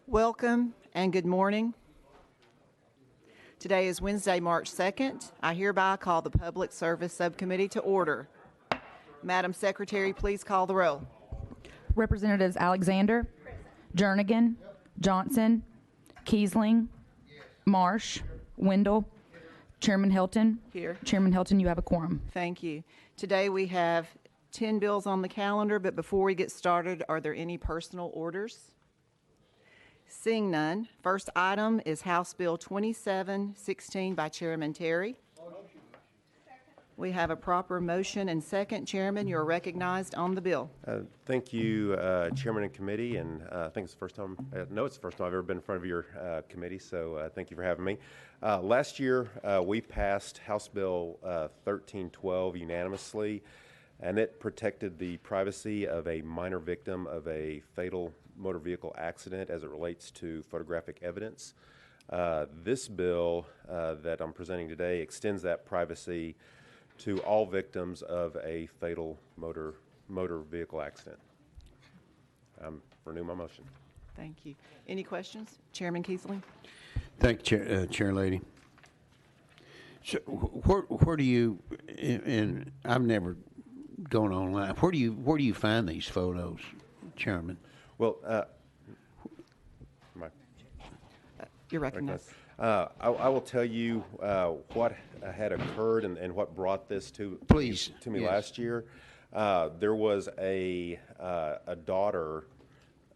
Welcome and good morning. Today is Wednesday, March 2nd. I hereby call the Public Service Subcommittee to order. Madam Secretary, please call the roll. Representatives Alexander, Jernigan, Johnson, Kiesling, Marsh, Wendell, Chairman Hilton. Here. Chairman Hilton, you have a quorum. Thank you. Today we have 10 bills on the calendar, but before we get started, are there any personal orders? Seeing none, first item is House Bill 2716 by Chairman Terry. We have a proper motion and second. Chairman, you're recognized on the bill. Thank you, Chairman and Committee, and I think it's the first time, no, it's the first time I've ever been in front of your committee, so thank you for having me. Last year, we passed House Bill 1312 unanimously, and it protected the privacy of a minor victim of a fatal motor vehicle accident as it relates to photographic evidence. This bill that I'm presenting today extends that privacy to all victims of a fatal motor vehicle accident. Renew my motion. Thank you. Any questions? Chairman Kiesling? Thank you, Chair Lady. So where do you, and I've never gone online, where do you find these photos, Chairman? Well, You're recognized. I will tell you what had occurred and what brought this to me Yes. last year. There was a daughter.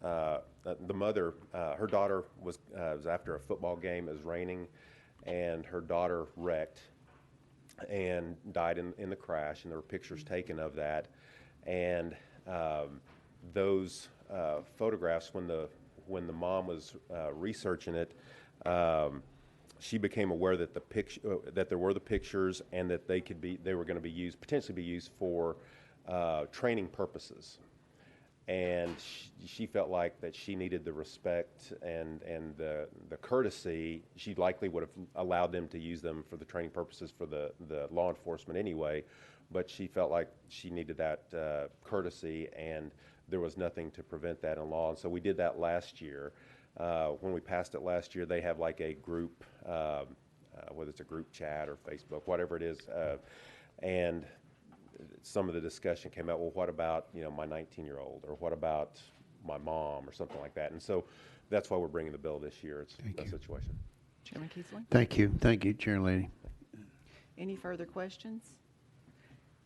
The mother, her daughter was after a football game. It was raining, and her daughter wrecked and died in the crash. And there were pictures taken of that, and those photographs, when the mom was researching it, she became aware that that there were the pictures and that they were going to be potentially be used for training purposes, and she felt like that she needed the respect and the courtesy. She likely would have allowed them to use them for the training purposes for the law enforcement anyway, but she felt like she needed that courtesy, and there was nothing to prevent that in law. And so we did that last year. When we passed it last year, they have like a group, whether it's a group chat or Facebook, whatever it is, and some of the discussion came out, well, what about, my 19-year-old, or what about my mom, or something like that. And so that's why we're bringing the bill this year. It's that situation. Chairman Kiesling? Thank you, Chair Lady. Any further questions?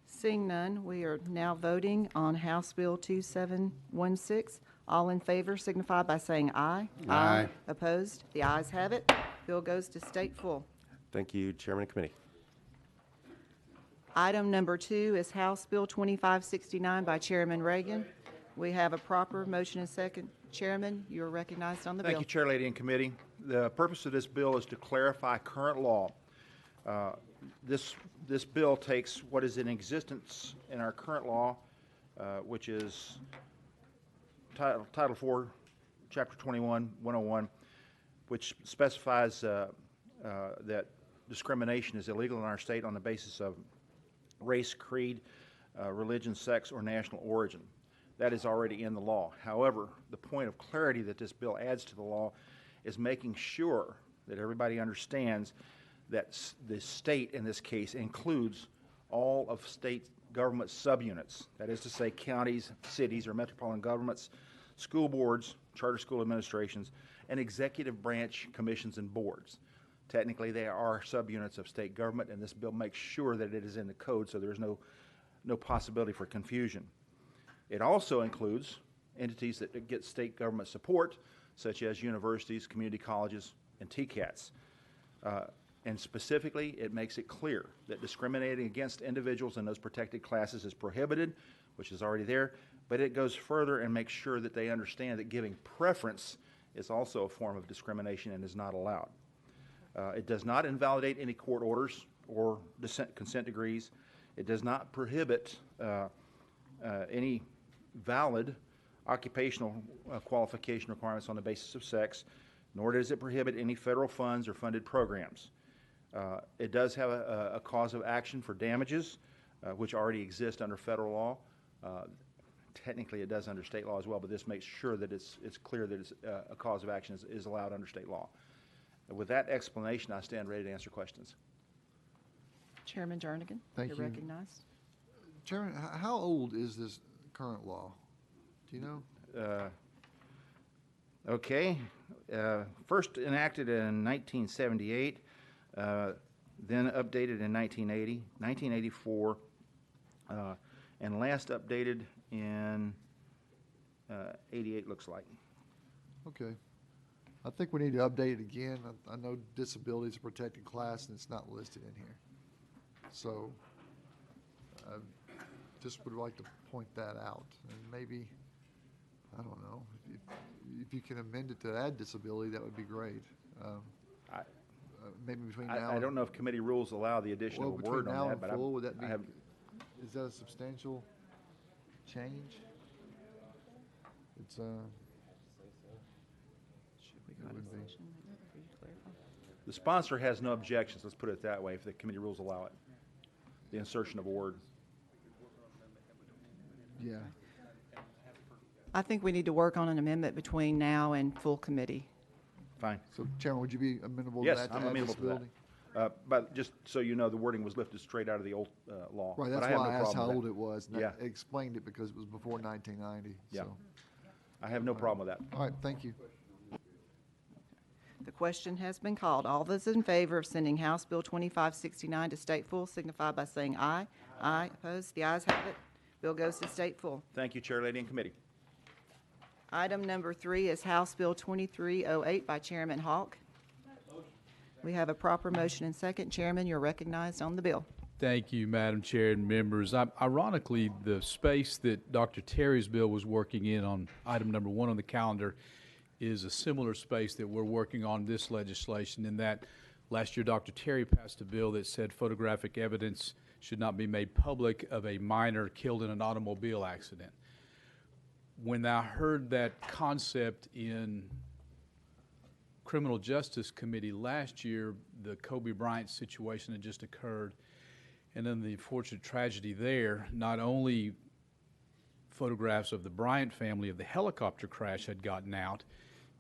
Seeing none, we are now voting on House Bill 2716. All in favor signify by saying aye. Aye. Opposed? The ayes have it. Bill goes to state full. Thank you, Chairman and Committee. Item number 2 is House Bill 2569 by Chairman Reagan. We have a proper motion and second. Chairman, you are recognized on the bill. Thank you, Chair Lady and Committee. The purpose of this bill is to clarify current law. This bill takes what is in existence in our current law, which is Title 4, Chapter 21, 101, which specifies that discrimination is illegal in our state on the basis of race, creed, religion, sex, or national origin. That is already in the law. However, the point of clarity that this bill adds to the law is making sure that everybody understands that the state, in this case, includes all of state government subunits. That is to say, counties, cities, or metropolitan governments, school boards, charter school administrations, and executive branch commissions and boards. Technically, they are subunits of state government, and this bill makes sure that it is in the code, so there's no possibility for confusion. It also includes entities that get state government support, such as universities, community colleges, and TCATs. And specifically, it makes it clear that discriminating against individuals in those protected classes is prohibited, which is already there, but it goes further and makes sure that they understand that giving preference is also a form of discrimination and is not allowed. It does not invalidate any court orders or consent decrees. It does not prohibit any valid occupational qualification requirements on the basis of sex, nor does it prohibit any federal funds or funded programs. It does have a cause of action for damages, which already exist under federal law. technically it does under state law as well, but this makes sure that it's clear that it's, a cause of action is allowed under state law. With that explanation, I stand ready to answer questions. Chairman Jernigan, Thank you're you. recognized. Chairman, how old is this current law? Do you know? Okay. First enacted in 1978, then updated in 1980, 1984, and last updated in 88, looks like. Okay. I think we need to update it again. I know disability is a protected class and it's not listed in here. So I just would like to point that out. And maybe, I don't know, if you can amend it to add disability, that would be great. Maybe between now I don't know if committee rules allow the addition well, of a between word now on that, and but full, would that be, I have, is that a substantial change? It's, Should we go It to would be. session for you to clarify? the sponsor has no objections, let's put it that way, if the committee rules allow it, the insertion of a word. yeah. I think we need to work on an amendment between now and full committee. Fine. So Chairman, would you be amenable to Yes, that? to I'm add amenable to that. disability? But just so you know, the wording was lifted straight out of the old law. Right, But that's I have why no I asked problem how with old that. it was. And Yeah. that explained it because it was before 1990. Yeah. So. I have no problem with that. All right, thank you. The question has been called. All those in favor of sending House Bill 2569 to state full signify by saying aye. Aye. Opposed? The ayes have it. Bill goes to state full. Thank you, Chair, Lady, and Committee. Item number 3 is House Bill 2308 by Chairman Hawk. We have a proper motion and second. Chairman, you're recognized on the bill. Thank you, Madam Chair and members. Ironically, the space that Dr. Terry's bill was working in on item number 1 on the calendar is a similar space that we're working on this legislation, in that last year Dr. Terry passed a bill that said photographic evidence should not be made public of a minor killed in an automobile accident. When I heard that concept in Criminal Justice Committee last year, the Kobe Bryant situation had just occurred, and then the unfortunate tragedy there, not only photographs of the Bryant family of the helicopter crash had gotten out,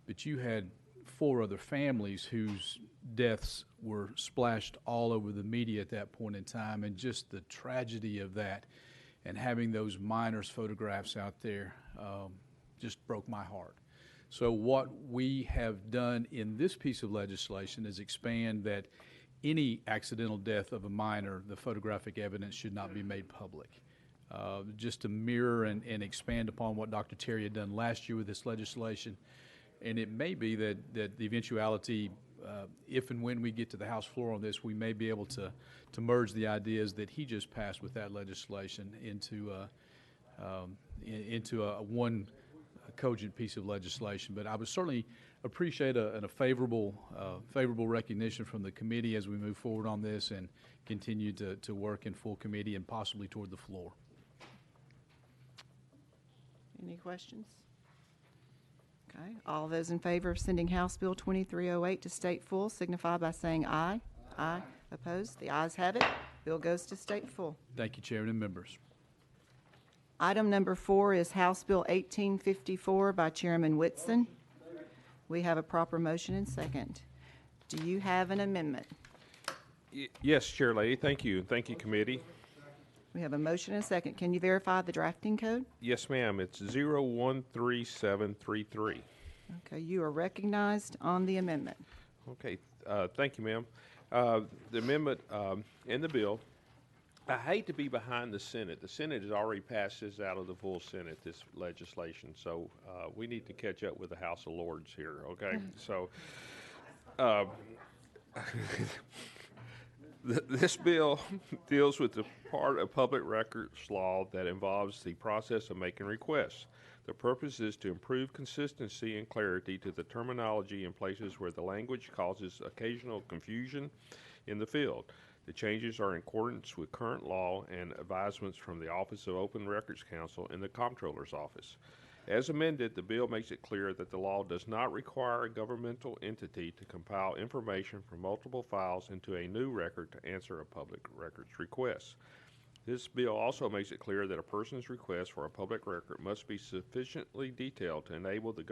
but you had 4 other families whose deaths were splashed all over the media at that point in time, and just the tragedy of that and having those minors' photographs out there just broke my heart. So what we have done in this piece of legislation is expand that any accidental death of a minor, the photographic evidence should not be made public. Just to mirror and expand upon what Dr. Terry had done last year with this legislation. And it may be that the eventuality, if and when we get to the House floor on this, we may be able to merge the ideas that he just passed with that legislation into a one cogent piece of legislation. But I would certainly appreciate a favorable recognition from the committee as we move forward on this and continue to work in full committee and possibly toward the floor. Any questions? Okay. All those in favor of sending House Bill 2308 to state full signify by saying aye. Aye. Opposed? The ayes have it. Bill goes to state full. Thank you, Chairman and members. Item number 4 is House Bill 1854 by Chairman Whitson. We have a proper motion and second. Do you have an amendment? Yes, Chair Lady, thank you. Thank you, committee. We have a motion and second. Can you verify the drafting code? Yes, ma'am, it's 013733. Okay, you are recognized on the amendment. Okay, thank you, ma'am. The amendment in the bill, I hate to be behind the Senate. The Senate has already passed this out of the full Senate, this legislation, so we need to catch up with the House of Lords here, okay? So, this bill deals with the part of public records law that involves the process of making requests. The purpose is to improve consistency and clarity to the terminology in places where the language causes occasional confusion in the field. The changes are in accordance with current law and advisements from the Office of Open Records Counsel and the Comptroller's Office. As amended, the bill makes it clear that the law does not require a governmental entity to compile information from multiple files into a new record to answer a public records request. This bill also makes it clear that a person's request for a public record must be sufficiently detailed to enable the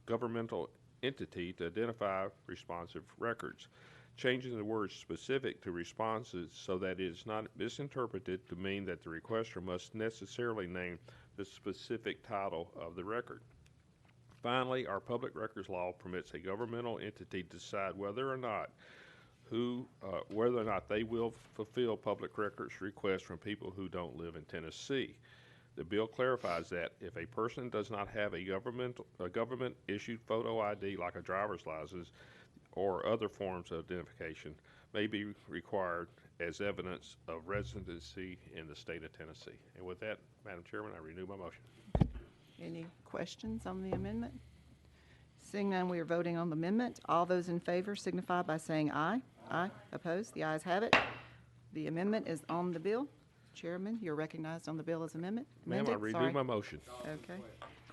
governmental entity to identify responsive records, changing the word specific to responses so that it is not misinterpreted to mean that the requester must necessarily name the specific title of the record. Finally, our public records law permits a governmental entity to decide whether or not they will fulfill public records requests from people who don't live in Tennessee. The bill clarifies that if a person does not have a government-issued photo ID like a driver's license or other forms of identification may be required as evidence of residency in the state of Tennessee. And with that, Madam Chairman, I renew my motion. Any questions on the amendment? Seeing none, we are voting on the amendment. All those in favor signify by saying aye. Aye. Opposed? The ayes have it. The amendment is on the bill. Chairman, you're recognized on the bill as Ma'am, I amended. renew Sorry. my motion. Okay.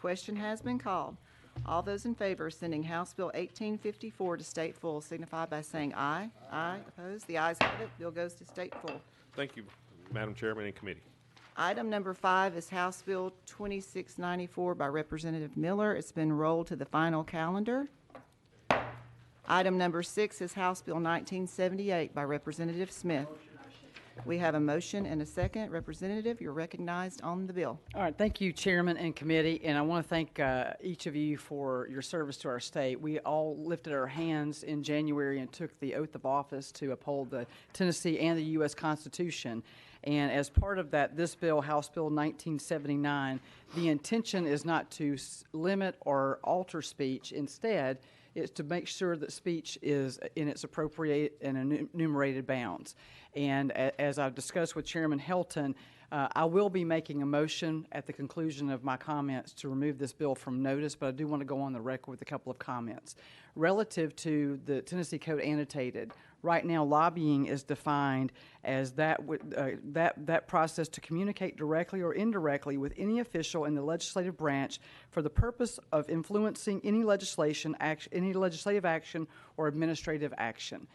Question has been called. All those in favor of sending House Bill 1854 to state full signify by saying aye. Aye. Opposed? The ayes have it. Bill goes to state full. Thank you, Madam Chairman and committee. Item number 5 is House Bill 2694 by Representative Miller. It's been rolled to the final calendar. Item number 6 is House Bill 1978 by Representative Smith. We have a motion and a second. Representative, you're recognized on the bill. All right, thank you, Chairman and Committee, and I want to thank each of you for your service to our state. We all lifted our hands in January and took the oath of office to uphold the Tennessee and the U.S. Constitution. And as part of that, this bill, House Bill 1979, the intention is not to limit or alter speech. Instead, it's to make sure that speech is in its appropriate and enumerated bounds. And as I've discussed with Chairman Helton, I will be making a motion at the conclusion of my comments to remove this bill from notice, but I do want to go on the record with a couple of comments. Relative to the Tennessee Code annotated, right now lobbying is defined as that process to communicate directly or indirectly with any official in the legislative branch for the purpose of influencing any legislative action or administrative action.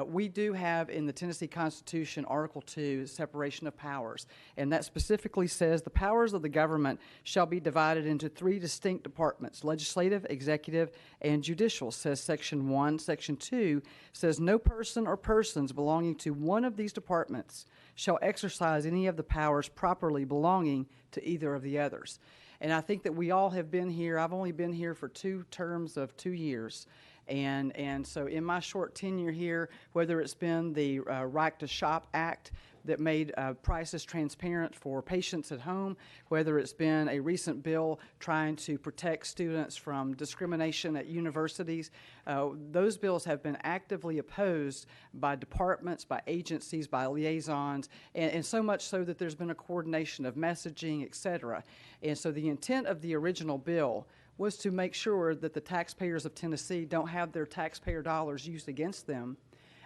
We do have in the Tennessee Constitution Article 2 separation of powers, and that specifically says the powers of the government shall be divided into 3 distinct departments: legislative, executive, and judicial, says Section 1. Section 2 says no person or persons belonging to one of these departments shall exercise any of the powers properly belonging to either of the others. And I think that we all have been here. I've only been here for 2 terms of 2 years. And so in my short tenure here, whether it's been the Right to Shop Act that made prices transparent for patients at home, whether it's been a recent bill trying to protect students from discrimination at universities, those bills have been actively opposed by departments, by agencies, by liaisons, and so much so that there's been a coordination of messaging, et cetera. And so the intent of the original bill was to make sure that the taxpayers of Tennessee don't have their taxpayer dollars used against them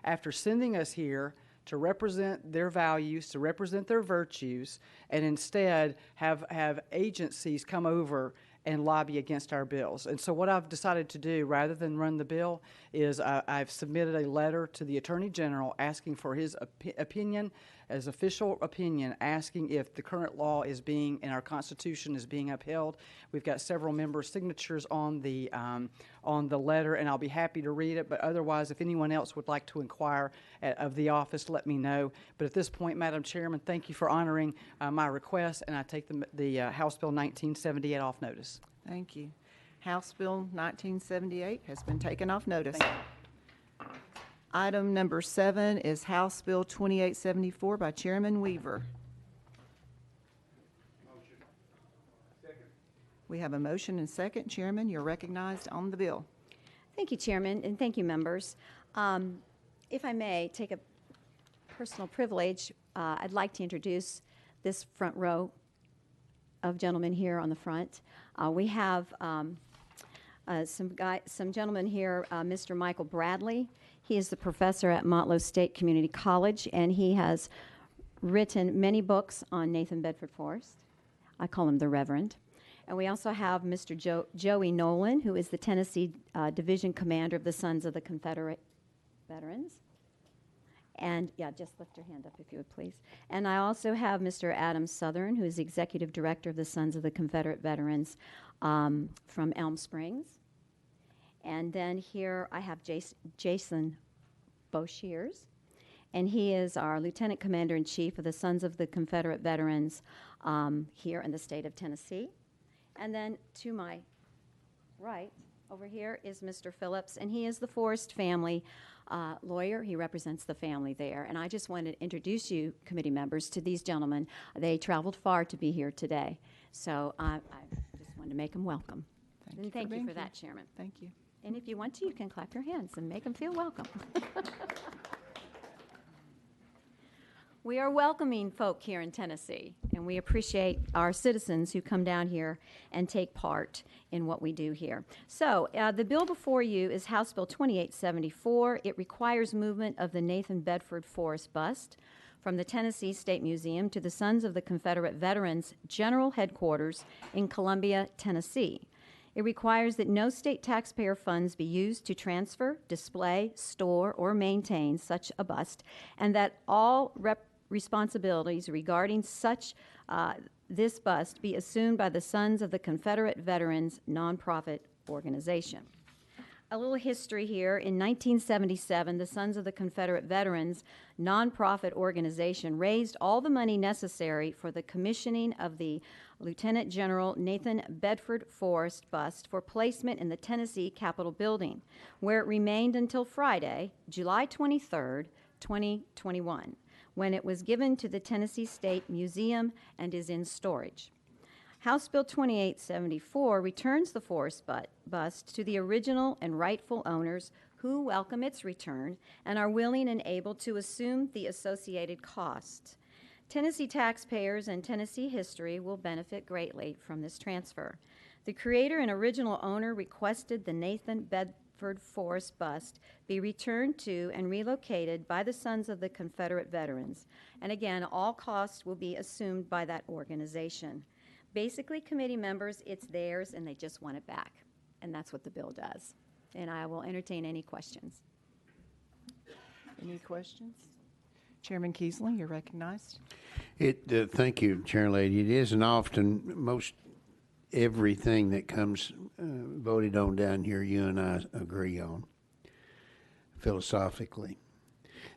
after sending us here to represent their values, to represent their virtues, and instead have agencies come over and lobby against our bills. And so what I've decided to do, rather than run the bill, is I've submitted a letter to the Attorney General asking for his opinion, as official opinion, asking if the current law is being, and our Constitution is being upheld. We've got several members' signatures on the letter, and I'll be happy to read it, but otherwise, if anyone else would like to inquire of the office, let me know. But at this point, Madam Chairman, thank you for honoring my request, and I take the House Bill 1978 off notice. Thank you. House Bill 1978 has been taken off notice. Thank you. Item number 7 is House Bill 2874 by Chairman Weaver. We have a motion and second. Chairman, you're recognized on the bill. Thank you, Chairman, and thank you, members. If I may take a personal privilege, I'd like to introduce this front row of gentlemen here on the front. We have some gentlemen here, Mr. Michael Bradley. He is the professor at Montlow State Community College, and he has written many books on Nathan Bedford Forrest. I call him the Reverend. And we also have Mr. Joey Nolan, who is the Tennessee Division Commander of the Sons of the Confederate Veterans. And, yeah, just lift your hand up if you would, please. And I also have Mr. Adam Southern, who is Executive Director of the Sons of the Confederate Veterans from Elm Springs. And then here I have Jason Boshiers, and he is our Lieutenant Commander-in-Chief of the Sons of the Confederate Veterans here in the state of Tennessee. And then to my right over here is Mr. Phillips, and he is the Forrest family lawyer. He represents the family there. And I just wanted to introduce you, committee members, to these gentlemen. They traveled far to be here today. So I just wanted to make them welcome. And thank you for that, Chairman. Thank you. And if you want to, you can clap your hands and make them feel welcome. We are welcoming folk here in Tennessee, and we appreciate our citizens who come down here and take part in what we do here. So the bill before you is House Bill 2874. It requires movement of the Nathan Bedford Forrest bust from the Tennessee State Museum to the Sons of the Confederate Veterans General Headquarters in Columbia, Tennessee. It requires that no state taxpayer funds be used to transfer, display, store, or maintain such a bust, and that all responsibilities regarding such this bust be assumed by the Sons of the Confederate Veterans nonprofit organization. A little history here. In 1977, the Sons of the Confederate Veterans nonprofit organization raised all the money necessary for the commissioning of the Lieutenant General Nathan Bedford Forrest bust for placement in the Tennessee Capitol building, where it remained until Friday, July 23rd, 2021, when it was given to the Tennessee State Museum and is in storage. House Bill 2874 returns the Forrest bust to the original and rightful owners who welcome its return and are willing and able to assume the associated costs. Tennessee taxpayers and Tennessee history will benefit greatly from this transfer. The creator and original owner requested the Nathan Bedford Forrest bust be returned to and relocated by the Sons of the Confederate Veterans. And again, all costs will be assumed by that organization. Basically, committee members, it's theirs and they just want it back. And that's what the bill does. And I will entertain any questions. Any questions? Chairman Keesling, you're recognized. Thank you, Chair Lady. It isn't often most everything that comes voted on down here you and I agree on philosophically.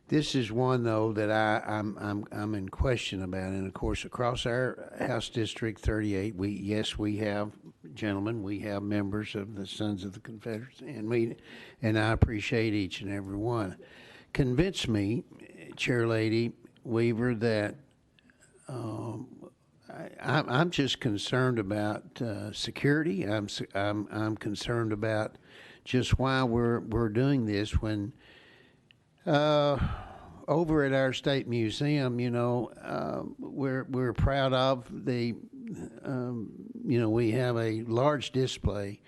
This is one though that I'm in question about, and of course across our House District 38, we have gentlemen, we have members of the Sons of the Confederates, and I appreciate each and every one. Convince me, Chair Lady Weaver, that I'm just concerned about security. I'm concerned about just why we're doing this when over at our state museum, you know, we're proud of the we have a large display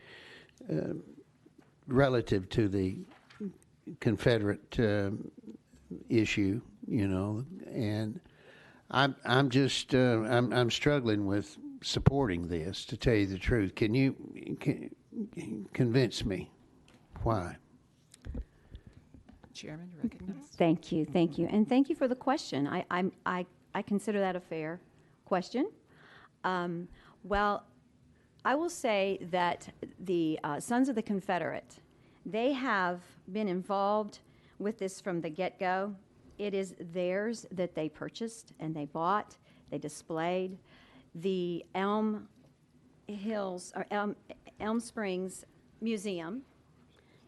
relative to the Confederate issue, you know, and I'm just I'm struggling with supporting this, to tell you the truth. Can you convince me why? Chairman, you're recognized. Thank you, and thank you for the question. I consider that a fair question. Well, I will say that the Sons of the Confederate, they have been involved with this from the get-go. It is theirs that they purchased and they bought, they displayed. The Elm Springs Museum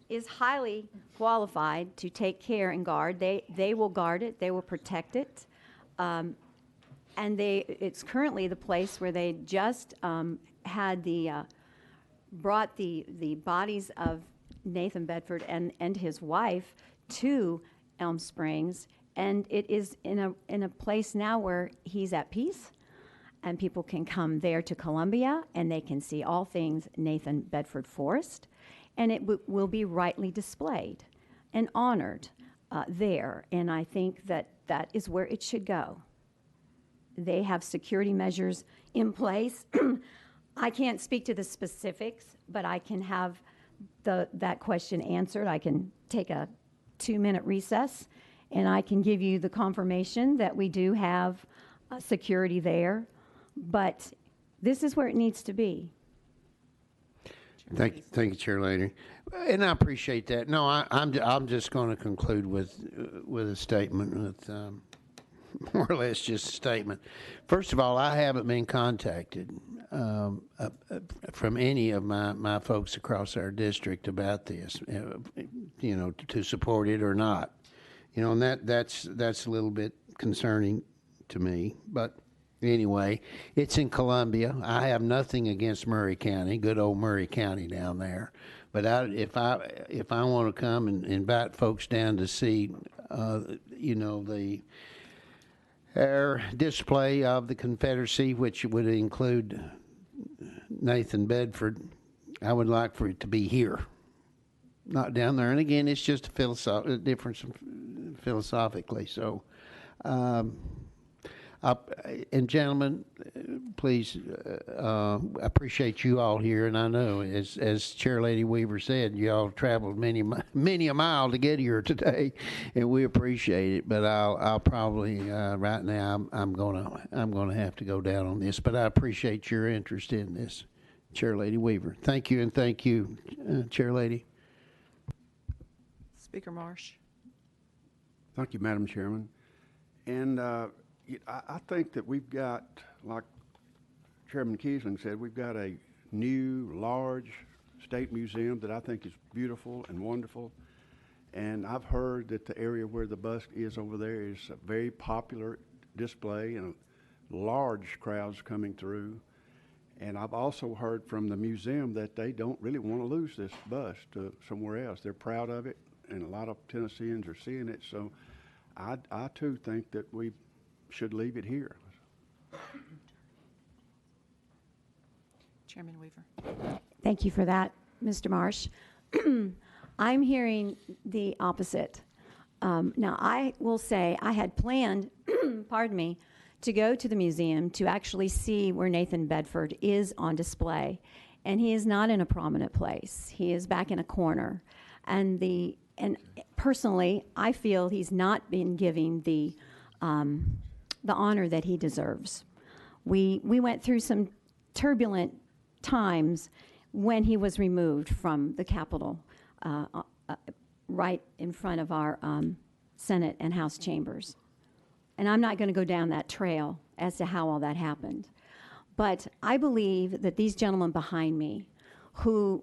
is highly qualified to take care and guard. They will guard it, they will protect it. And it's currently the place where they just had brought the bodies of Nathan Bedford and his wife to Elm Springs, and it is in a place now where he's at peace, and people can come there to Columbia and they can see all things Nathan Bedford Forrest, and it will be rightly displayed and honored there. And I think that is where it should go. They have security measures in place. I can't speak to the specifics, but I can have that question answered. I can take a 2-minute recess And I can give you the confirmation that we do have security there, but this is where it needs to be. Thank you, Chair Lady, and I appreciate that. No, I'm just going to conclude with a statement, with more or less just a statement. First of all, I haven't been contacted from any of my folks across our district about this, to support it or not. And that's a little bit concerning to me, but. Anyway, it's in Columbia. I have nothing against Murray County, good old Murray County down there. But if I want to come and invite folks down to see, the air display of the Confederacy, which would include Nathan Bedford, I would like for it to be here, not down there. And again, it's just a difference philosophically. So. And gentlemen, please, appreciate you all here. And I know, as Chair Lady Weaver said, you all traveled many a mile to get here today, and we appreciate it. But I'll probably right now I'm gonna have to go down on this. But I appreciate your interest in this, Chair Lady Weaver. Thank you, and thank you, Chair Lady. Speaker Marsh. Thank you, Madam Chairman. And I think that we've got, like Chairman Kiesling said, we've got a new, large state museum that I think is beautiful and wonderful. And I've heard that the area where the bust is over there is a very popular display and large crowds coming through. And I've also heard from the museum that they don't really want to lose this bust to somewhere else. They're proud of it, and a lot of Tennesseans are seeing it. So I too think that we should leave it here. Chairman Weaver. Thank you for that, Mr. Marsh. I'm hearing the opposite. Now, I will say I had planned, pardon me, to go to the museum to actually see where Nathan Bedford is on display. And he is not in a prominent place. He is back in a corner. And personally, I feel he's not been giving the honor that he deserves. We went through some turbulent times when he was removed from the Capitol, right in front of our Senate and House chambers. And I'm not going to go down that trail as to how all that happened. But I believe that these gentlemen behind me, who,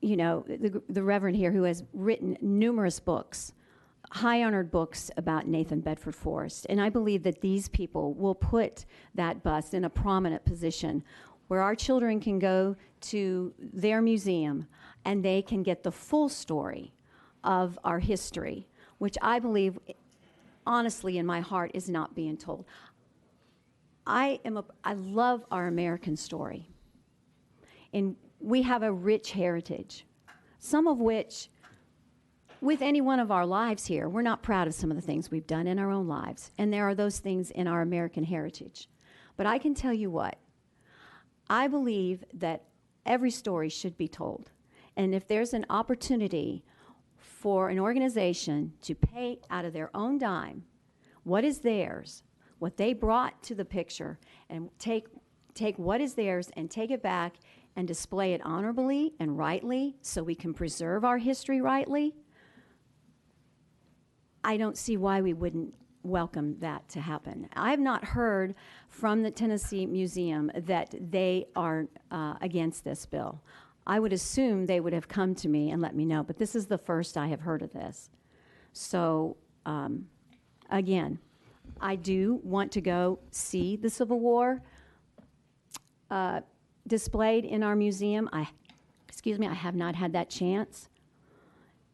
the Reverend here, who has written numerous books, high-honored books about Nathan Bedford Forrest. And I believe that these people will put that bust in a prominent position where our children can go to their museum and they can get the full story of our history, which I believe, honestly, in my heart, is not being told. I love our American story. And we have a rich heritage, some of which with any one of our lives here, we're not proud of some of the things we've done in our own lives. And there are those things in our American heritage. But I can tell you what, I believe that every story should be told. And if there's an opportunity for an organization to pay out of their own dime what is theirs, what they brought to the picture, and take what is theirs and take it back and display it honorably and rightly so we can preserve our history rightly, I don't see why we wouldn't welcome that to happen. I have not heard from the Tennessee Museum that they are against this bill. I would assume they would have come to me and let me know, but this is the first I have heard of this. So, again, I do want to go see the Civil War displayed in our museum. I have not had that chance,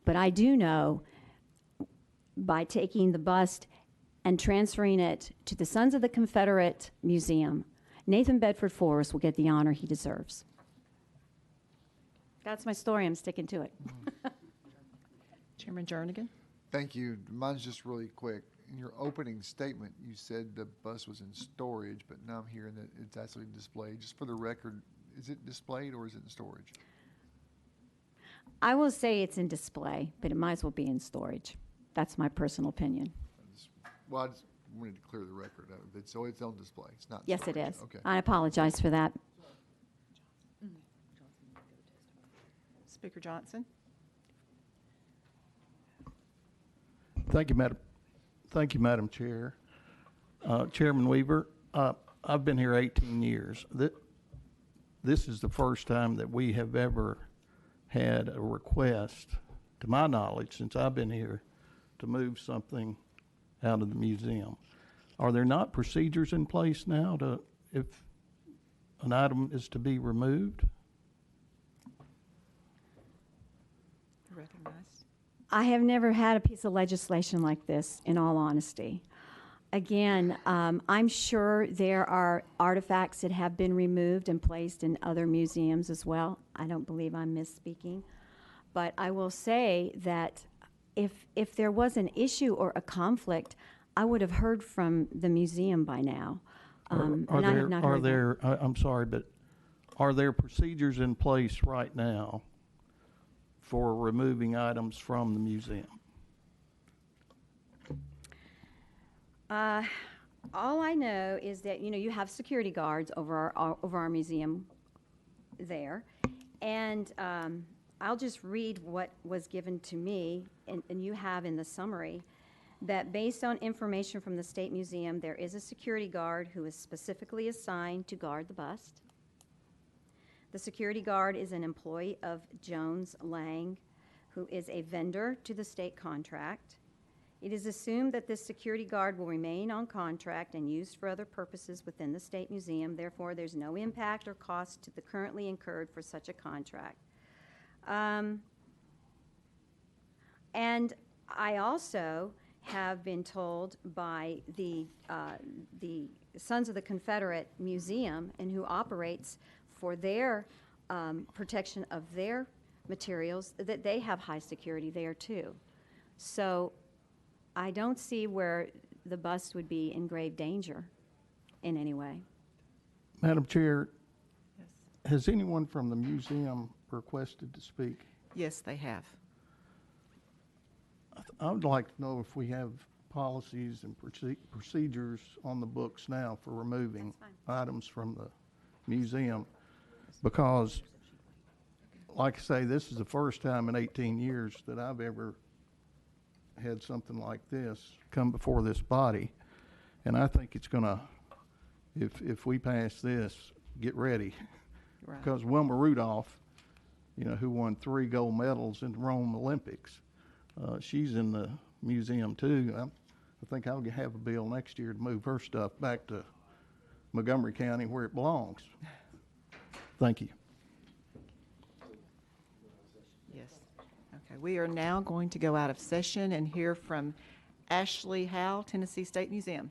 but I do know by taking the bust and transferring it to the Sons of the Confederate Museum, Nathan Bedford Forrest will get the honor he deserves. That's my story. I'm sticking to it. Chairman Jernigan. Thank you. Mine's just really quick. In your opening statement, you said the bus was in storage, but now I'm hearing that it's actually displayed. Just for the record, is it displayed or is it in storage? I will say it's in display, but it might as well be in storage. That's my personal opinion. Well, I just wanted to clear the record. So it's on display. It's not. Yes, it storage. is. Okay. I apologize for that. Speaker Johnson? Thank you, Madam Chair. Chairman Weaver, I've been here 18 years. This is the first time that we have ever had a request, to my knowledge, since I've been here, to move something out of the museum. Are there not procedures in place now to, if an item is to be removed? Recognized. I have never had a piece of legislation like this, in all honesty. Again, I'm sure there are artifacts that have been removed and placed in other museums as well. I don't believe I'm misspeaking. But I will say that if there was an issue or a conflict, I would have heard from the museum by now. And I have not heard that. I'm sorry, but are there procedures in place right now for removing items from the museum? All I know is that, you have security guards over our museum there. And I'll just read what was given to me, and you have in the summary, that based on information from the State Museum, there is a security guard who is specifically assigned to guard the bust. The security guard is an employee of Jones Lang, who is a vendor to the state contract. It is assumed that this security guard will remain on contract and used for other purposes within the State Museum. Therefore, there's no impact or cost to the currently incurred for such a contract. And I also have been told by the Sons of the Confederate Museum, and who operates for their protection of their materials, that they have high security there too. So I don't see where the bust would be in grave danger in any way. Madam Chair, has anyone from the museum requested to speak? Yes, they have. I would like to know if we have policies and procedures on the books now for removing items from the museum, because, like I say, this is the first time in 18 years that I've ever had something like this come before this body. And I think it's gonna, if we pass this, get ready. Right. Because Wilma Rudolph, who won 3 gold medals in the Rome Olympics, she's in the museum too. I think I'll have a bill next year to move her stuff back to Montgomery County where it belongs. Thank you. Yes. Okay, we are now going to go out of session and hear from Ashley Howe, Tennessee State Museum.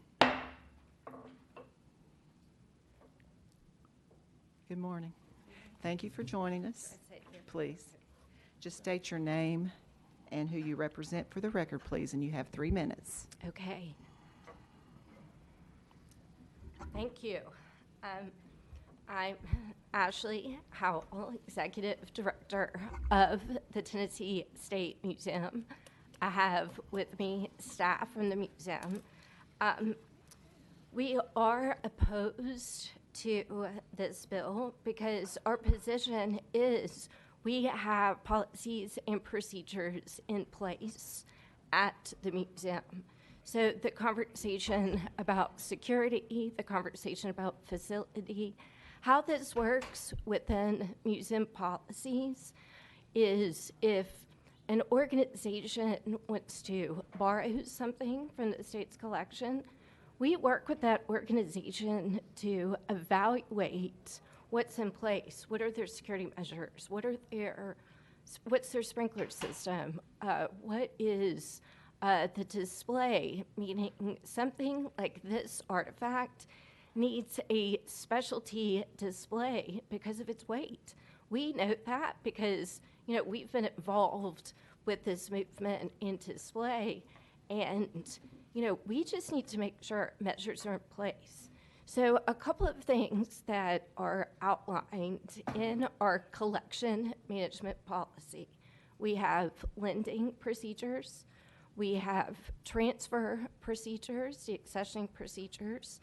Good morning. Thank you for joining us. Please, just state your name and who you represent for the record, please, and you have 3 minutes. Okay. Thank you. I'm Ashley Howell, Executive Director of the Tennessee State Museum. I have with me staff from the museum. We are opposed to this bill because our position is we have policies and procedures in place at the museum. So the conversation about security, the conversation about facility, how this works within museum policies is if an organization wants to borrow something from the state's collection, we work with that organization to evaluate what's in place, what are their security measures, what's their sprinkler system, what is the display, meaning something like this artifact needs a specialty display because of its weight. We know that because, we've been involved with this movement in display, and, we just need to make sure measures are in place. So a couple of things that are outlined in our collection management policy. We have lending procedures. We have transfer procedures, the accessioning procedures.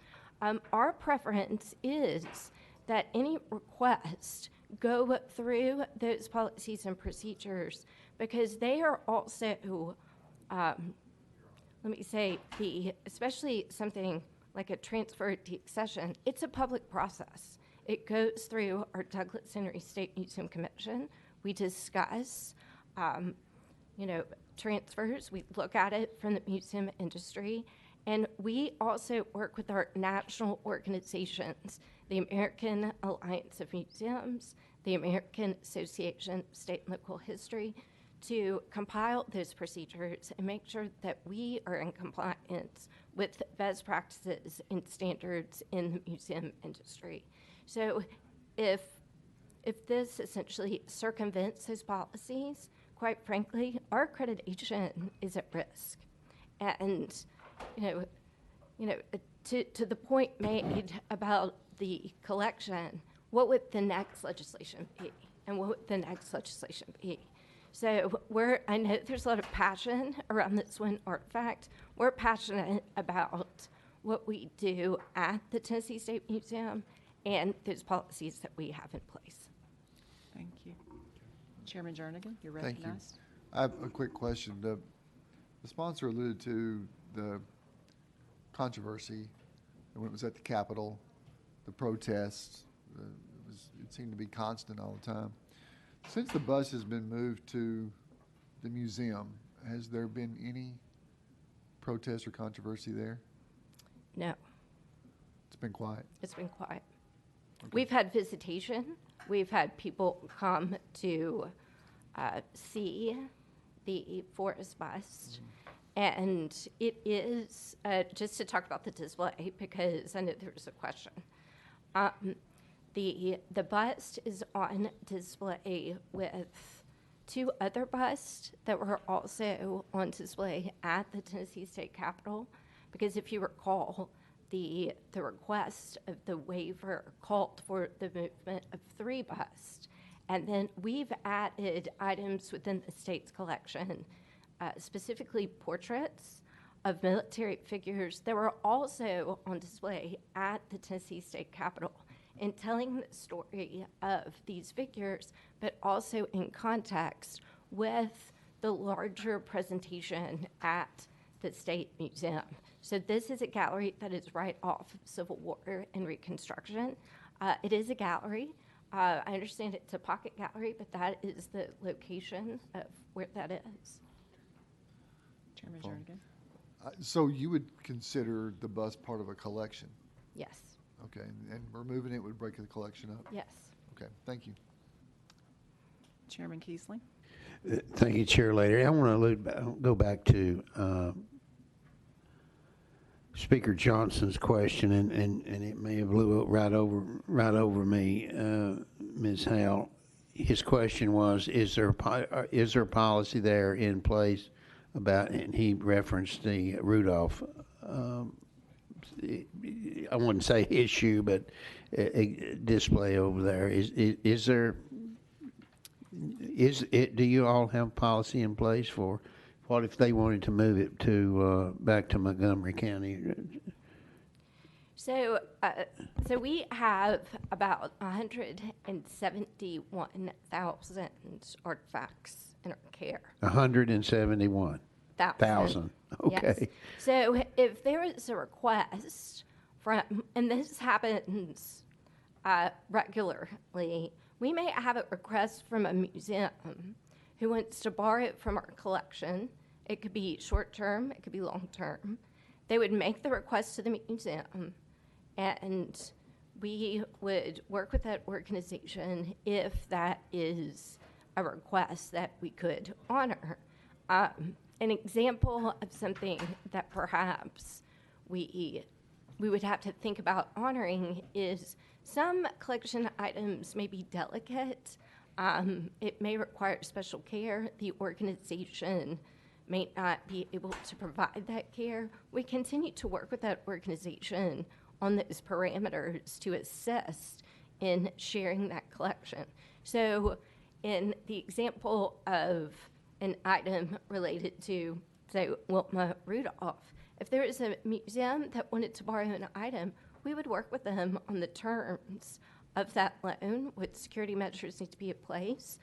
Our preference is that any request go through those policies and procedures because they are also, let me say, especially something like a transfer to accession, it's a public process. It goes through our Douglas Henry State Museum Commission. We discuss, transfers. We look at it from the museum industry. And we also work with our national organizations, the American Alliance of Museums, the American Association of State and Local History, to compile those procedures and make sure that we are in compliance with best practices and standards in the museum industry. So if this essentially circumvents those policies, quite frankly, our accreditation is at risk. And to the point made about the collection, what would the next legislation be? And what would the next legislation be? So I know there's a lot of passion around this one artifact. We're passionate about what we do at the Tennessee State Museum and those policies that we have in place. Thank you. Chairman Jernigan, you're Thank you. recognized. I have a quick question. The sponsor alluded to the controversy when it was at the Capitol, the protests. It seemed to be constant all the time. Since the bus has been moved to the museum, has there been any protest or controversy there? No. It's been quiet. It's been quiet. Okay. We've had visitation. We've had people come to see the Forrest bust. And it is, just to talk about the display, because I know there was a question. The bust is on display with two other busts that were also on display at the Tennessee State Capitol. Because if you recall, the request of the waiver called for the movement of 3 busts. And then we've added items within the state's collection, specifically portraits of military figures that were also on display at the Tennessee State Capitol, and telling the story of these figures, but also in context with the larger presentation at the State Museum. So this is a gallery that is right off of Civil War and Reconstruction. It is a gallery. I understand it's a pocket gallery, but that is the location of where that is. Chairman Fine. Jernigan. So you would consider the bus part of a collection? Yes. Okay, and removing it would break the collection up? Yes. Okay, thank you. Chairman Keesling. Thank you, Chair Lady. I want to go back to Speaker Johnson's question, and it may have blew right over me, Ms. Howell. His question was, is there a policy there in place about, and he referenced the Rudolph, I wouldn't say issue, but a display over there. Do you all have policy in place for what if they wanted to move it to back to Montgomery County? So we have about 171,000 artifacts in our care. 171,000. Okay. Yes. So if there is a request from, and this happens regularly, we may have a request from a museum who wants to borrow it from our collection. It could be short-term, it could be long-term. They would make the request to the museum, and we would work with that organization if that is a request that we could honor. An example of something that perhaps we would have to think about honoring is some collection items may be delicate. It may require special care. The organization may not be able to provide that care. We continue to work with that organization on those parameters to assist in sharing that collection. So in the example of an item related to say Wilma Rudolph. If there was a museum that wanted to borrow an item, we would work with them on the terms of that loan, what security measures need to be in place.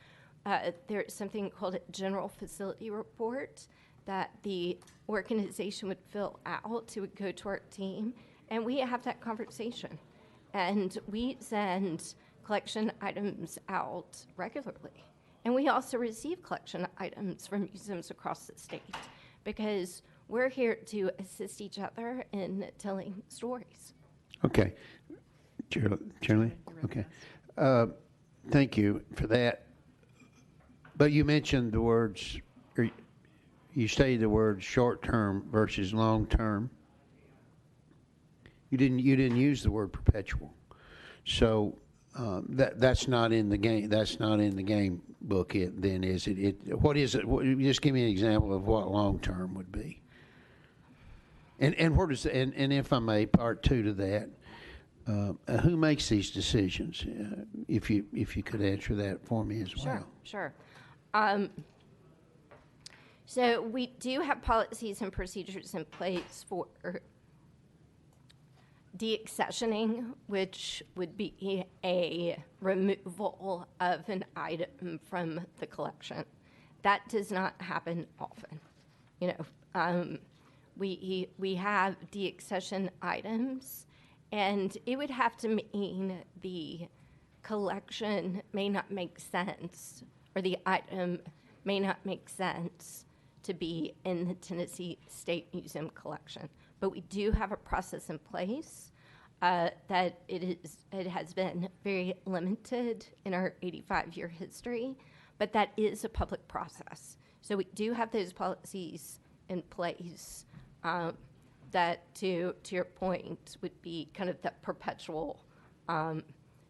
There's something called a general facility report that the organization would fill out. It would go to our team, and we have that conversation. And we send collection items out regularly. And we also receive collection items from museums across the state because we're here to assist each other in telling stories. Okay. Chairlady? Okay. Thank you for that. But you mentioned the words, or you stated the words short-term versus long-term. You didn't use the word perpetual. So that's not in the game. That's not in the game book. Then is it? What is it? Just give me an example of what long-term would be. And where does and if I may, part two to that. Who makes these decisions? If you could answer that for me as well. Sure. So we do have policies and procedures in place for deaccessioning, which would be a removal of an item from the collection. That does not happen often. We have deaccession items, and it would have to mean the collection may not make sense, or the item may not make sense to be in the Tennessee State Museum collection. But we do have a process in place that it has been very limited in our 85-year history, but that is a public process. So we do have those policies in place that, to your point, would be kind of the perpetual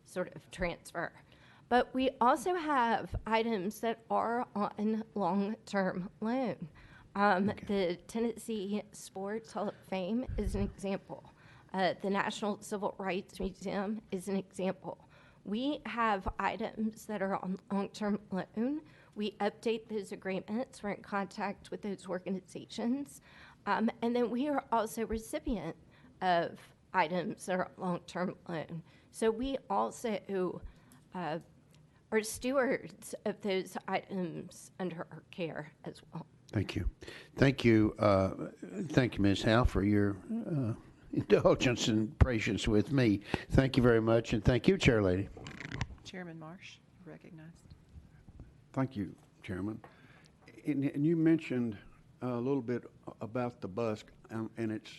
sort of transfer. But we also have items that are on long-term loan. The Tennessee Sports Hall of Fame is an example. The National Civil Rights Museum is an example. We have items that are on long-term loan. We update those agreements. We're in contact with those organizations. And then we are also recipient of items that are long-term loan. So we also are stewards of those items under our care as well. Thank you. Thank you, Ms. Howe, for your indulgence and patience with me. Thank you very much, and thank you, Chair Lady. Chairman Marsh, recognized. Thank you, Chairman. And you mentioned a little bit about the bus and its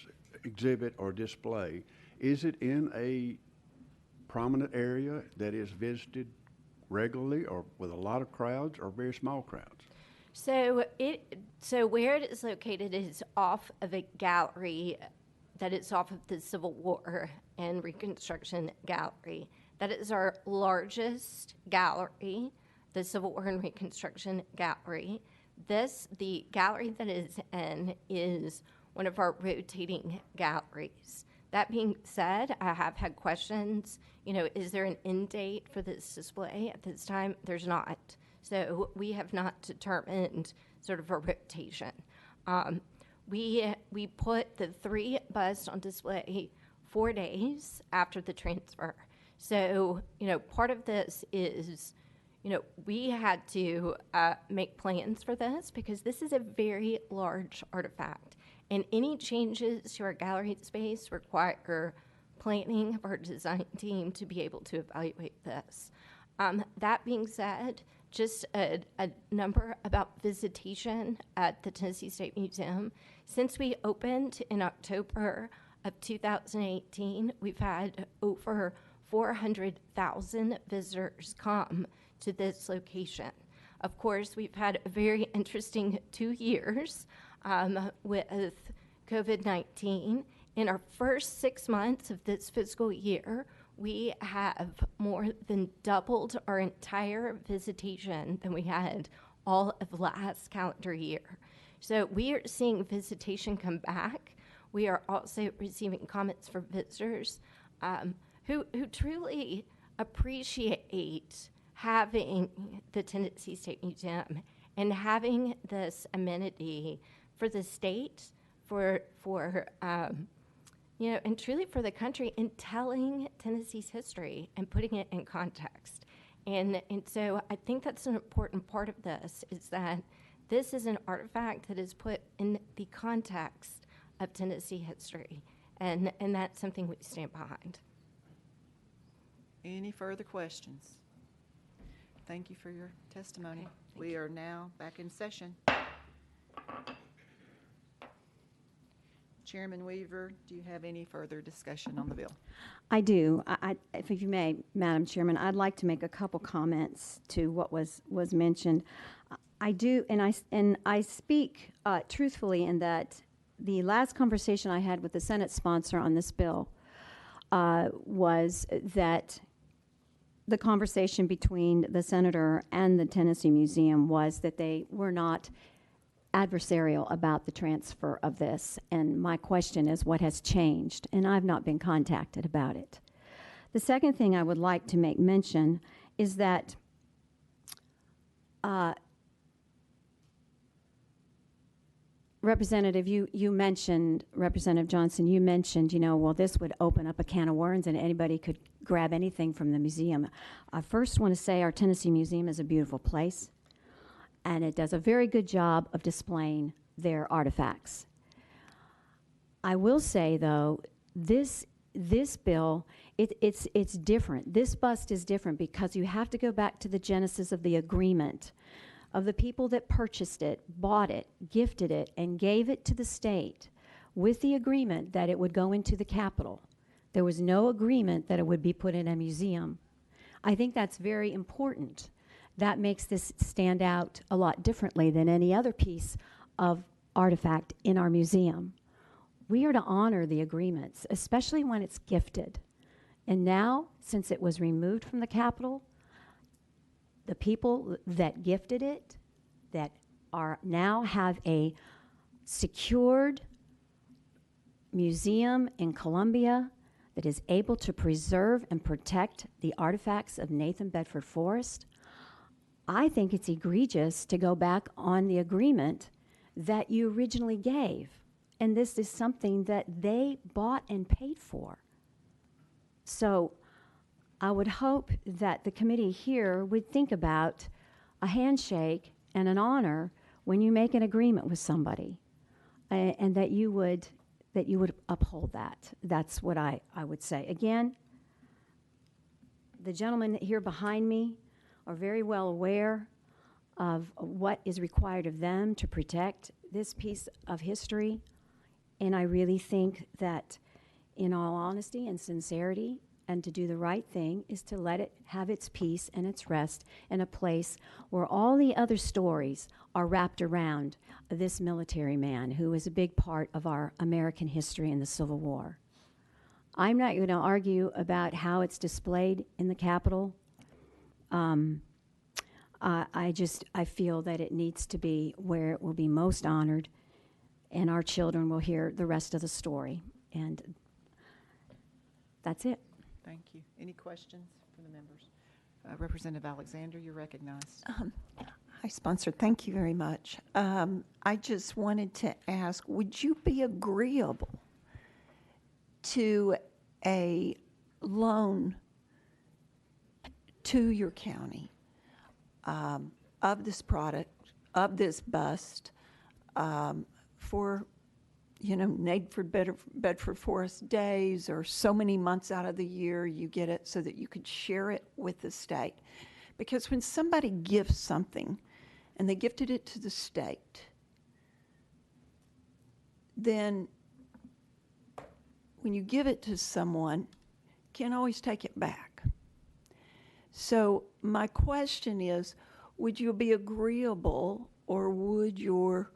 exhibit or display. Is it in a prominent area that is visited regularly or with a lot of crowds or very small crowds? So where it is located is off of a gallery that is off of the Civil War and Reconstruction Gallery. That is our largest gallery, the Civil War and Reconstruction Gallery. The gallery that is in is one of our rotating galleries. That being said, I have had questions, is there an end date for this display? At this time, there's not. So we have not determined sort of a rotation. We put the 3 busts on display 4 days after the transfer. So, part of this is, we had to make plans for this because this is a very large artifact. And any changes to our gallery space require planning of our design team to be able to evaluate this. That being said, just a number about visitation at the Tennessee State Museum. Since we opened in October of 2018, we've had over 400,000 visitors come to this location. Of course, we've had a very interesting 2 years with COVID-19. In our first 6 months of this fiscal year, we have more than doubled our entire visitation than we had all of last calendar year. So we are seeing visitation come back. We are also receiving comments from visitors who truly appreciate having the Tennessee State Museum and having this amenity for the state, for and truly for the country in telling Tennessee's history and putting it in context. And so I think that's an important part of this, is that this is an artifact that is put in the context of Tennessee history. And that's something we stand behind. Any further questions? Thank you for your testimony. We are now back in session. Chairman Weaver, do you have any further discussion on the bill? I do. If you may, Madam Chairman, I'd like to make a couple comments to what was mentioned. I do, and I speak truthfully in that the last conversation I had with the Senate sponsor on this bill was that the conversation between the senator and the Tennessee Museum was that they were not adversarial about the transfer of this. And my question is, what has changed? And I've not been contacted about it. The second thing I would like to make mention is that Representative, you mentioned, Representative Johnson, you mentioned, well, this would open up a can of worms and anybody could grab anything from the museum. I first want to say our Tennessee Museum is a beautiful place, and it does a very good job of displaying their artifacts. I will say, though, this bill, it's different. This bust is different because you have to go back to the genesis of the agreement of the people that purchased it, bought it, gifted it, and gave it to the state with the agreement that it would go into the Capitol. There was no agreement that it would be put in a museum. I think that's very important. That makes this stand out a lot differently than any other piece of artifact in our museum. We are to honor the agreements, especially when it's gifted. And now, since it was removed from the Capitol, the people that gifted it, that are now have a secured museum in Columbia that is able to preserve and protect the artifacts of Nathan Bedford Forrest, I think it's egregious to go back on the agreement that you originally gave. And this is something that they bought and paid for. So I would hope that the committee here would think about a handshake and an honor when you make an agreement with somebody, and that you would uphold that. That's what I would say. Again, the gentlemen here behind me are very well aware of what is required of them to protect this piece of history, and I really think that, in all honesty and sincerity, and to do the right thing is to let it have its peace and its rest in a place where all the other stories are wrapped around this military man who was a big part of our American history in the Civil War. I'm not going to argue about how it's displayed in the Capitol. I feel that it needs to be where it will be most honored, and our children will hear the rest of the story. And that's it. Thank you. Any questions from the members? Representative Alexander, you're recognized. Hi, sponsor. Thank you very much. I just wanted to ask, would you be agreeable to a loan to your county of this product, of this bust, for Bedford Forest days, or so many months out of the year you get it, so that you could share it with the state? Because when somebody gifts something and they gifted it to the state, then when you give it to someone, you can't always take it back. So my question is, would you be agreeable, or would your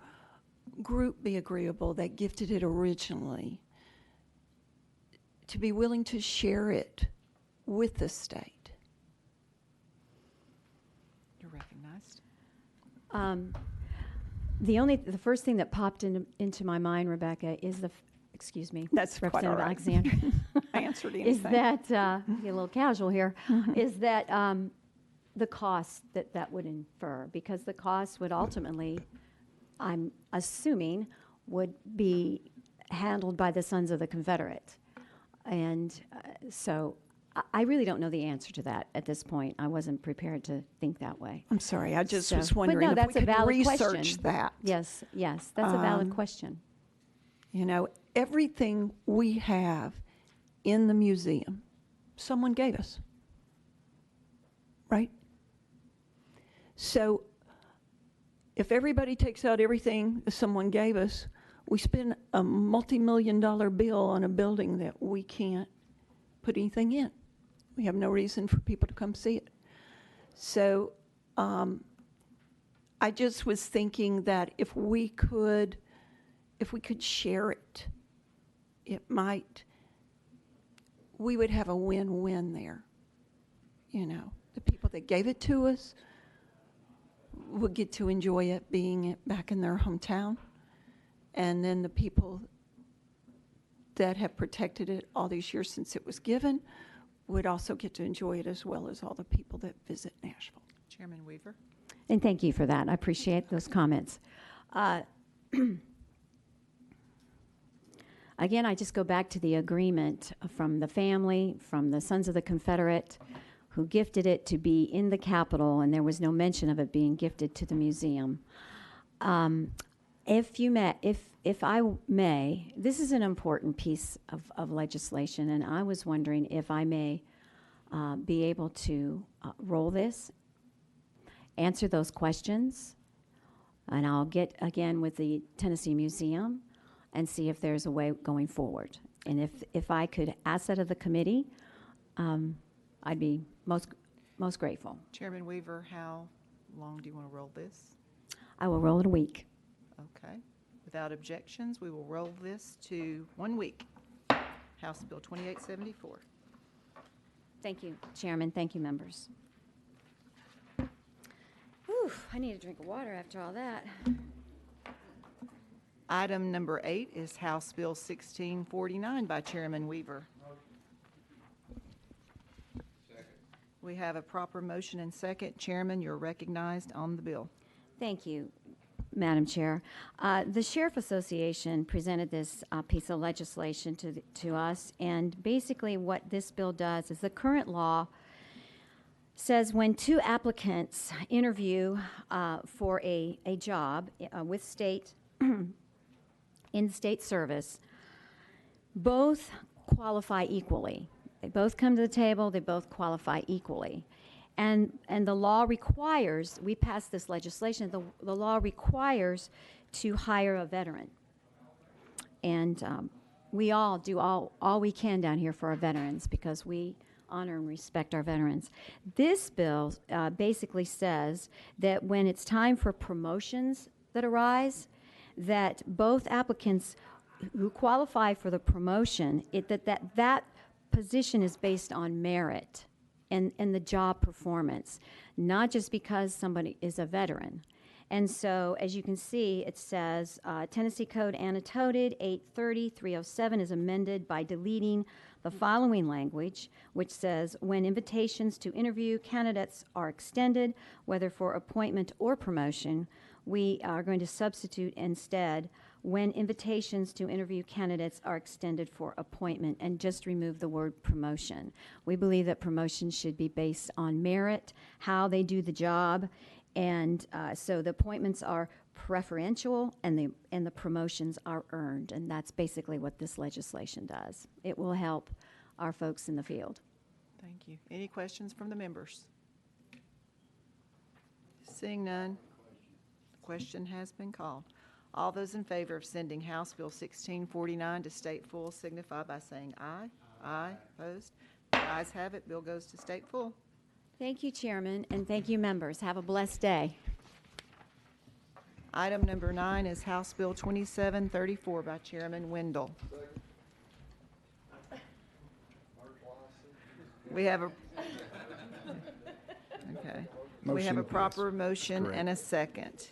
group be agreeable that gifted it originally to be willing to share it with the state? You're recognized. The first thing that popped into my mind, Rebecca, is excuse me, that's Representative right. Alexander. I answered anything. Is that get a little casual here? Is that the cost that would infer, because the cost would ultimately I'm assuming would be handled by the Sons of the Confederate. And so I really don't know the answer to that at this point. I wasn't prepared to think that way. I'm sorry, I just So- was but wondering no, if that's we a could valid research question. that. Yes, yes, that's a valid question. You know, everything we have in the museum, someone gave us, right? So if everybody takes out everything that someone gave us, we spend a multi-million-dollar bill on a building that we can't put anything in. We have no reason for people to come see it. So I just was thinking that if we could share it, we would have a win-win there. You know, the people that gave it to us would get to enjoy it being back in their hometown. And then the people that have protected it all these years since it was given would also get to enjoy it, as well as all the people that visit Nashville. Chairman Weaver? And thank you for that. I appreciate those comments. Again, I just go back to the agreement from the family, from the Sons of the Confederate, who gifted it to be in the Capitol, and there was no mention of it being gifted to the museum. If I may, this is an important piece of legislation, and I was wondering if I may be able to roll this, answer those questions, and I'll get again with the Tennessee Museum and see if there's a way going forward. And if I could ask that of the committee, I'd be most grateful. Chairman Weaver, how long do you want to roll this? I will roll it a week. Okay. Without objections, we will roll this to 1 week. House Bill 2874. Thank you, Chairman. Thank you, members. Whew, I need a drink of water after all that. Item number 8 is House Bill 1649 by Chairman Weaver. We have a proper motion and second. Chairman, you're recognized on the bill. Thank you, Madam Chair. The Sheriff Association presented this piece of legislation to us, and basically what this bill does is the current law says when two applicants interview for a job with state in state service, both qualify equally. They both come to the table, they both qualify equally. And the law requires, we passed this legislation, the law requires to hire a veteran. And we all do all we can down here for our veterans because we honor and respect our veterans. This bill basically says that when it's time for promotions that arise, that both applicants who qualify for the promotion, that position is based on merit and the job performance, not just because somebody is a veteran. And so, as you can see, it says Tennessee Code annotated 830-307 is amended by deleting the following language, which says, when invitations to interview candidates are extended, whether for appointment or promotion, we are going to substitute instead when invitations to interview candidates are extended for appointment, and just remove the word promotion. We believe that promotion should be based on merit, how they do the job, and so the appointments are preferential and the promotions are earned, and that's basically what this legislation does. It will help our folks in the field. Thank you. Any questions from the members? Seeing none, the question has been called. All those in favor of sending House Bill 1649 to state full signify by saying aye. Aye. Opposed? The ayes have it. Bill goes to state full. Thank you, Chairman, and thank you, members. Have a blessed day. Item number 9 is House Bill 2734 by Chairman Wendell. We have a okay. We have a proper motion and a second.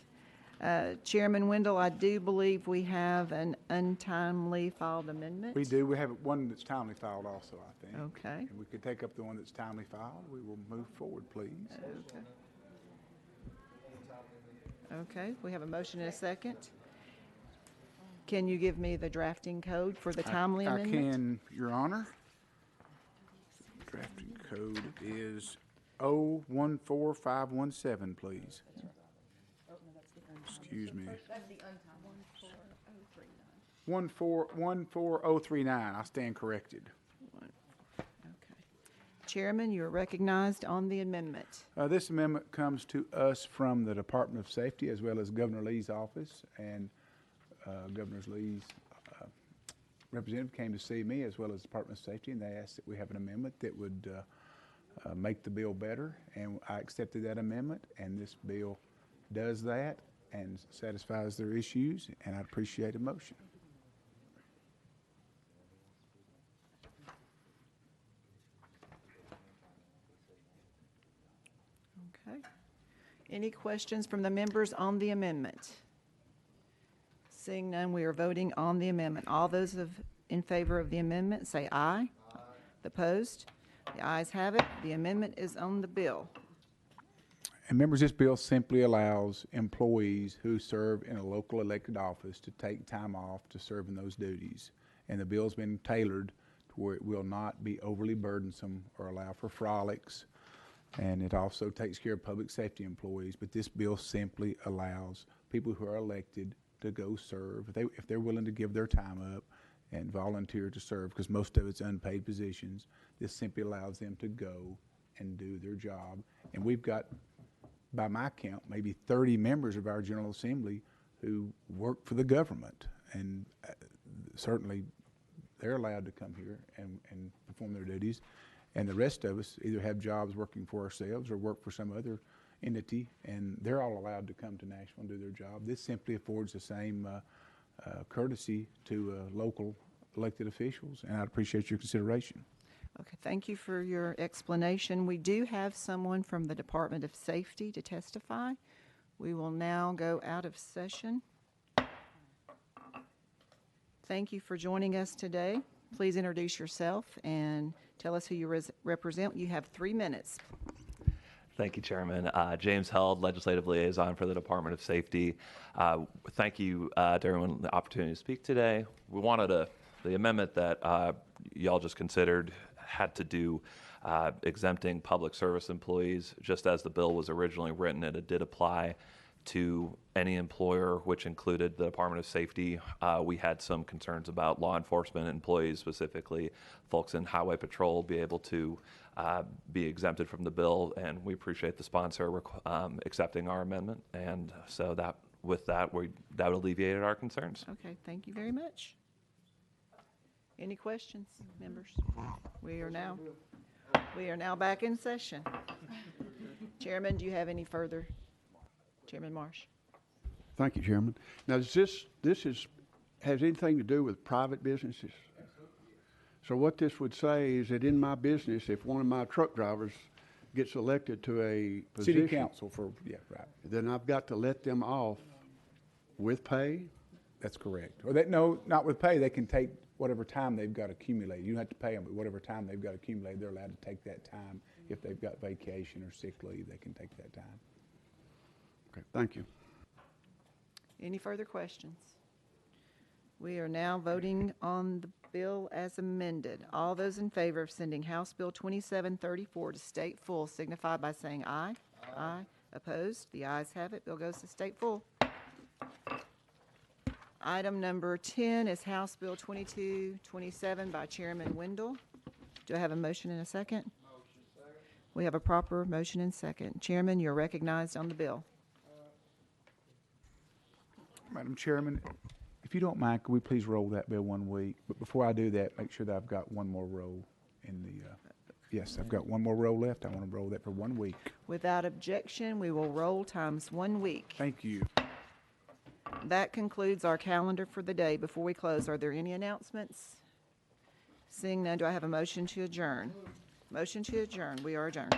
Chairman Wendell, I do believe we have an untimely filed amendment. We do. We have one that's timely filed also, I think. Okay. And we could take up the one that's timely filed. We will move forward, please. Okay, we have a motion and a second. Can you give me the drafting code for the timely I amendment? can, Your Honor. Drafting code is 014517, please. Excuse me. 14039. I stand corrected. Chairman, you are recognized on the amendment. This amendment comes to us from the Department of Safety as well as Governor Lee's office, and Governor Lee's representative came to see me as well as the Department of Safety, and they asked that we have an amendment that would make the bill better, and I accepted that amendment, and this bill does that and satisfies their issues, and I'd appreciate a motion. Okay. Any questions from the members on the amendment? Seeing none, we are voting on the amendment. All those in favor of the amendment, say aye. Aye. Opposed? The ayes have it. The amendment is on the bill. And members, this bill simply allows employees who serve in a local elected office to take time off to serve in those duties. And the bill's been tailored to where it will not be overly burdensome or allow for frolics. And it also takes care of public safety employees. But this bill simply allows people who are elected to go serve, if they're willing to give their time up and volunteer to serve, because most of it's unpaid positions. This simply allows them to go and do their job. And we've got, by my count, maybe 30 members of our General Assembly who work for the government. And certainly they're allowed to come here and perform their duties. And the rest of us either have jobs working for ourselves or work for some other entity, and they're all allowed to come to Nashville and do their job. This simply affords the same courtesy to local elected officials, and I'd appreciate your consideration. Okay, thank you for your explanation. We do have someone from the Department of Safety to testify. We will now go out of session. Thank you for joining us today. Please introduce yourself and tell us who you represent. You have 3 minutes. Thank you, Chairman. James Held, Legislative Liaison for the Department of Safety. Thank you to everyone for the opportunity to speak today. We wanted the amendment that y'all just considered had to do exempting public service employees, just as the bill was originally written, and it did apply to any employer, which included the Department of Safety. We had some concerns about law enforcement employees, specifically folks in Highway Patrol, be able to be exempted from the bill, and we appreciate the sponsor accepting our amendment. And so that alleviated our concerns. Okay, thank you very much. Any questions, members? We are now back in session. Chairman, do you have any further? Chairman Marsh. Thank you, Chairman. Now, has anything to do with private businesses? So what this would say is that in my business, if one of my truck drivers gets elected to a position, City council for, yeah, right. then I've got to let them off with pay? That's correct. Or no, not with pay. They can take whatever time they've got accumulated. You don't have to pay them, but whatever time they've got accumulated, they're allowed to take that time. If they've got vacation or sick leave, they can take that time. Okay, thank you. Any further questions? We are now voting on the bill as amended. All those in favor of sending House Bill 2734 to state full signify by saying aye. Aye. Aye. Opposed? The ayes have it. Bill goes to state full. Item number 10 is House Bill 2227 by Chairman Wendell. Do I have a motion and a second? Motion, second. We have a proper motion and second. Chairman, you're recognized on the bill. Madam Chairman, if you don't mind, could we please roll that bill 1 week? But before I do that, make sure that I've got one more roll in the, yes, I've got one more roll left. I want to roll that for 1 week. Without objection, we will roll times 1 week. Thank you. That concludes our calendar for the day. Before we close, are there any announcements? Seeing none, do I have a motion to adjourn? Motion to adjourn. We are adjourned.